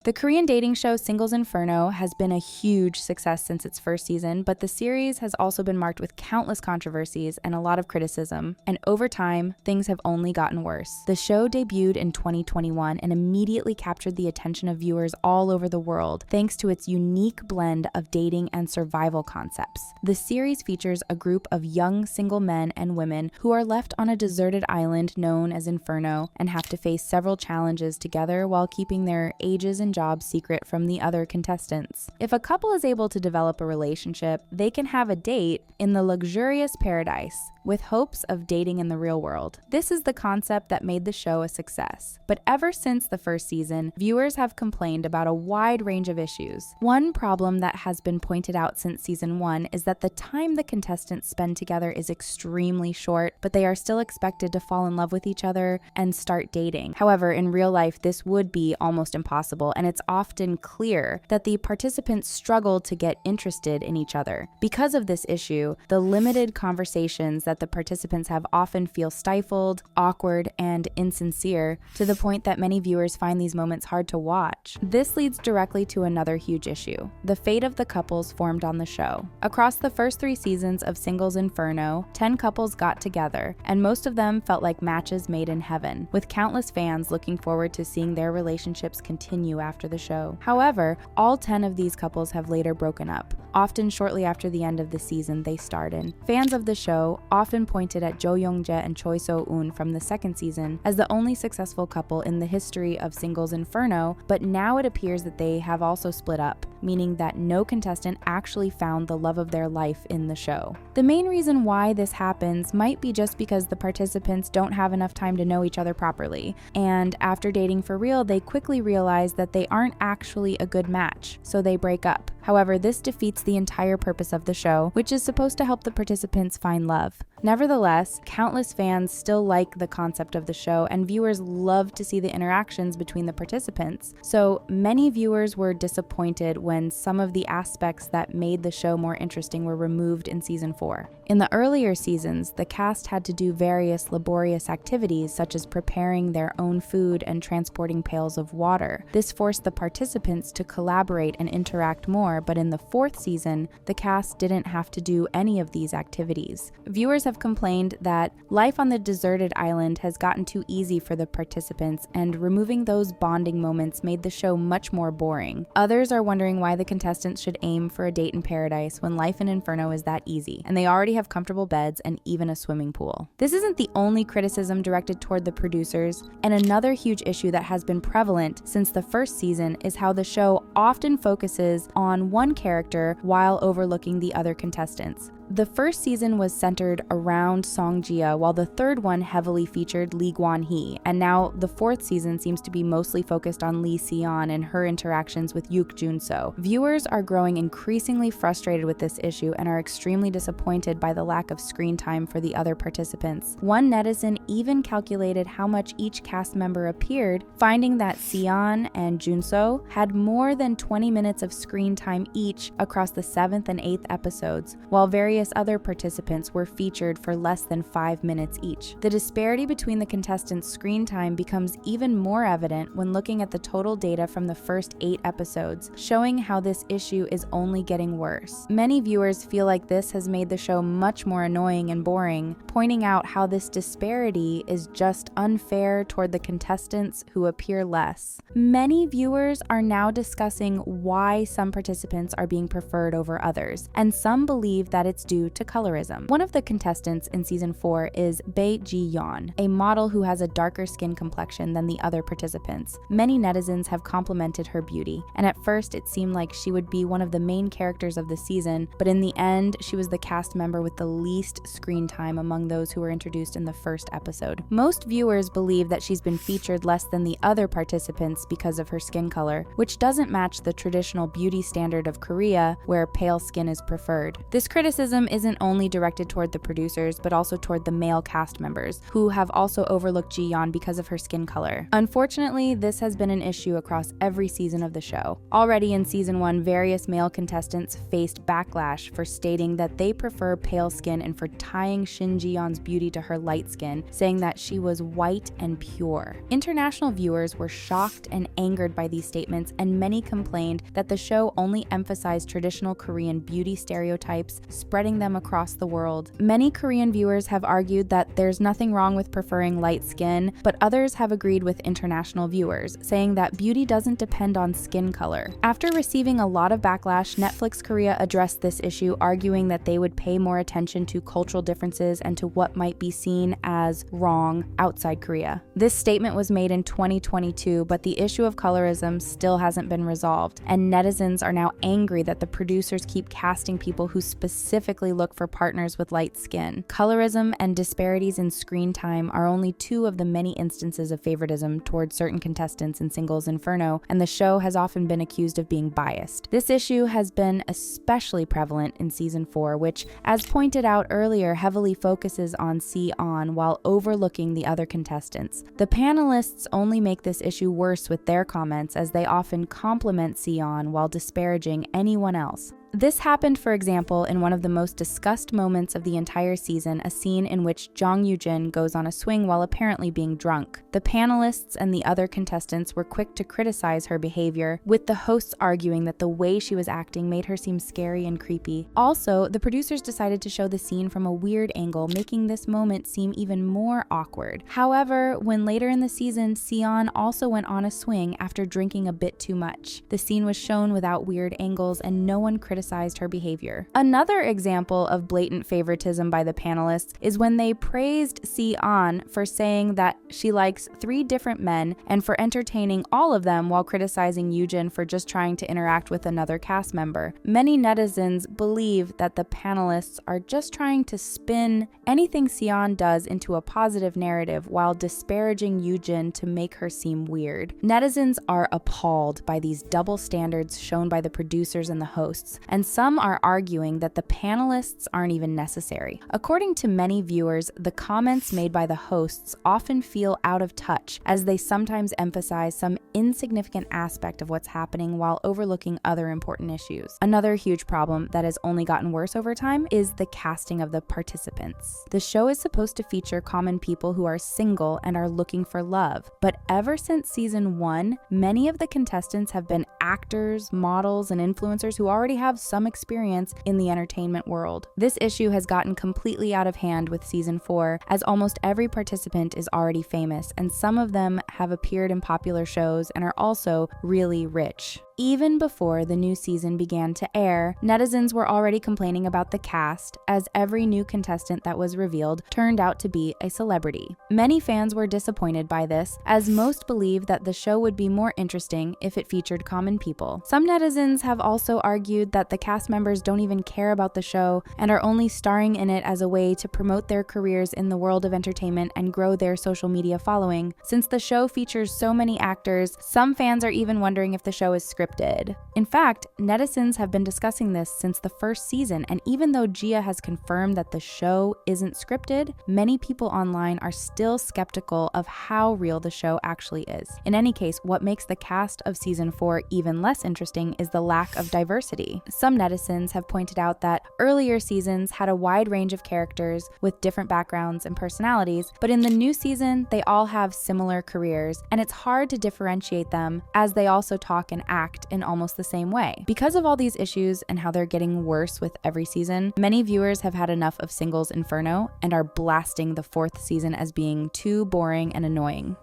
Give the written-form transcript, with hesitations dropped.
The Korean dating show Singles Inferno has been a huge success since its first season, but the series has also been marked with countless controversies and a lot of criticism, and over time, things have only gotten worse. The show debuted in 2021 and immediately captured the attention of viewers all over the world thanks to its unique blend of dating and survival concepts. The series features a group of young single men and women who are left on a deserted island known as Inferno and have to face several challenges together while keeping their ages and jobs secret from the other contestants. If a couple is able to develop a relationship, they can have a date in the luxurious paradise with hopes of dating in the real world. This is the concept that made the show a success. But ever since the first season, viewers have complained about a wide range of issues. One problem that has been pointed out since season 1 is that the time the contestants spend together is extremely short, but they are still expected to fall in love with each other and start dating. However, in real life, this would be almost impossible, and it's often clear that the participants struggle to get interested in each other. Because of this issue, the limited conversations that the participants have often feel stifled, awkward, and insincere, to the point that many viewers find these moments hard to watch. This leads directly to another huge issue: the fate of the couples formed on the show. Across the first 3 seasons of Singles Inferno, 10 couples got together, and most of them felt like matches made in heaven, with countless fans looking forward to seeing their relationships continue after the show. However, all 10 of these couples have later broken up, often shortly after the end of the season they starred in. Fans of the show often pointed at Jo Young-jae and Choi So-eun from the second season as the only successful couple in the history of Singles Inferno, but now it appears that they have also split up, meaning that no contestant actually found the love of their life in the show. The main reason why this happens might be just because the participants don't have enough time to know each other properly, and after dating for real, they quickly realize that they aren't actually a good match, so they break up. However, this defeats the entire purpose of the show, which is supposed to help the participants find love. Nevertheless, countless fans still like the concept of the show, and viewers love to see the interactions between the participants. So many viewers were disappointed when some of the aspects that made the show more interesting were removed in season 4. In the earlier seasons, the cast had to do various laborious activities such as preparing their own food and transporting pails of water. This forced the participants to collaborate and interact more, but in the 4th season, the cast didn't have to do any of these activities. Viewers have complained that life on the deserted island has gotten too easy for the participants, and removing those bonding moments made the show much more boring. Others are wondering why the contestants should aim for a date in paradise when life in Inferno is that easy, and they already have comfortable beds and even a swimming pool. This isn't the only criticism directed toward the producers, and another huge issue that has been prevalent since the first season is how the show often focuses on one character while overlooking the other contestants. The first season was centered around Song Jia, while the third one heavily featured Lee Guan-hee, and now the 4th season seems to be mostly focused on Lee Si-yeon and her interactions with Yuk Jun-so. Viewers are growing increasingly frustrated with this issue and are extremely disappointed by the lack of screen time for the other participants. One netizen even calculated how much each cast member appeared, finding that Si-yeon and Jun-so had more than 20 minutes of screen time each across the 7th and 8th episodes, while various other participants were featured for less than 5 minutes each. The disparity between the contestants' screen time becomes even more evident when looking at the total data from the first 8 episodes, showing how this issue is only getting worse. Many viewers feel like this has made the show much more annoying and boring, pointing out how this disparity is just unfair toward the contestants who appear less. Many viewers are now discussing why some participants are being preferred over others, and some believe that it's due to colorism. One of the contestants in season 4 is Bae Ji-yeon, a model who has a darker skin complexion than the other participants. Many netizens have complimented her beauty, and at first it seemed like she would be one of the main characters of the season, but in the end, she was the cast member with the least screen time among those who were introduced in the first episode. Most viewers believe that she's been featured less than the other participants because of her skin color, which doesn't match the traditional beauty standard of Korea, where pale skin is preferred. This criticism criticism isn't only directed toward the producers, but also toward the male cast members, who have also overlooked Ji-yeon because of her skin color. Unfortunately, this has been an issue across every season of the show. Already in season 1, various male contestants faced backlash for stating that they prefer pale skin and for tying Shin Ji-yeon's beauty to her light skin, saying that she was white and pure. International viewers were shocked and angered by these statements, and many complained that the show only emphasized traditional Korean beauty stereotypes, spreading them across the world. Many Korean viewers have argued that there's nothing wrong with preferring light skin, but others have agreed with international viewers, saying that beauty doesn't depend on skin color. After receiving a lot of backlash, Netflix Korea addressed this issue, arguing that they would pay more attention to cultural differences and to what might be seen as wrong outside Korea. This statement was made in 2022, but the issue of colorism still hasn't been resolved, and netizens are now angry that the producers keep casting people who specifically look for partners with light skin. Colorism and disparities in screen time are only two of the many instances of favoritism towards certain contestants in Singles Inferno, and the show has often been accused of being biased. This issue has been especially prevalent in season 4, which, as pointed out earlier, heavily focuses on Si-on while overlooking the other contestants. The panelists only make this issue worse with their comments, as they often compliment Si-on while disparaging anyone else. This happened, for example, in one of the most discussed moments of the entire season, a scene in which Jong Yoo-jin goes on a swing while apparently being drunk. The panelists and the other contestants were quick to criticize her behavior, with the hosts arguing that the way she was acting made her seem scary and creepy. Also, the producers decided to show the scene from a weird angle, making this moment seem even more awkward. However, when later in the season, Si-on also went on a swing after drinking a bit too much. The scene was shown without weird angles, and no one criticized her behavior. Another example of blatant favoritism by the panelists is when they praised Si-on for saying that she likes 3 different men and for entertaining all of them, while criticizing Yoo-jin for just trying to interact with another cast member. Many netizens believe that the panelists are just trying to spin anything Si-on does into a positive narrative while disparaging Yoo-jin to make her seem weird. Netizens are appalled by these double standards shown by the producers and the hosts, and some are arguing that the panelists aren't even necessary. According to many viewers, the comments made by the hosts often feel out of touch, as they sometimes emphasize some insignificant aspect of what's happening while overlooking other important issues. Another huge problem that has only gotten worse over time is the casting of the participants. The show is supposed to feature common people who are single and are looking for love, but ever since season 1, many of the contestants have been actors, models, and influencers who already have some experience in the entertainment world. This issue has gotten completely out of hand with season 4, as almost every participant is already famous, and some of them have appeared in popular shows and are also really rich. Even before the new season began to air, netizens were already complaining about the cast, as every new contestant that was revealed turned out to be a celebrity. Many fans were disappointed by this, as most believed that the show would be more interesting if it featured common people. Some netizens have also argued that the cast members don't even care about the show and are only starring in it as a way to promote their careers in the world of entertainment and grow their social media following. Since the show features so many actors, some fans are even wondering if the show is scripted. In fact, netizens have been discussing this since the first season, and even though Gia has confirmed that the show isn't scripted, many people online are still skeptical of how real the show actually is. In any case, what makes the cast of season 4 even less interesting is the lack of diversity. Some netizens have pointed out that earlier seasons had a wide range of characters with different backgrounds and personalities, but in the new season, they all have similar careers, and it's hard to differentiate them, as they also talk and act in almost the same way. Because of all these issues and how they're getting worse with every season, many viewers have had enough of Singles Inferno and are blasting the 4th season as being too boring and annoying.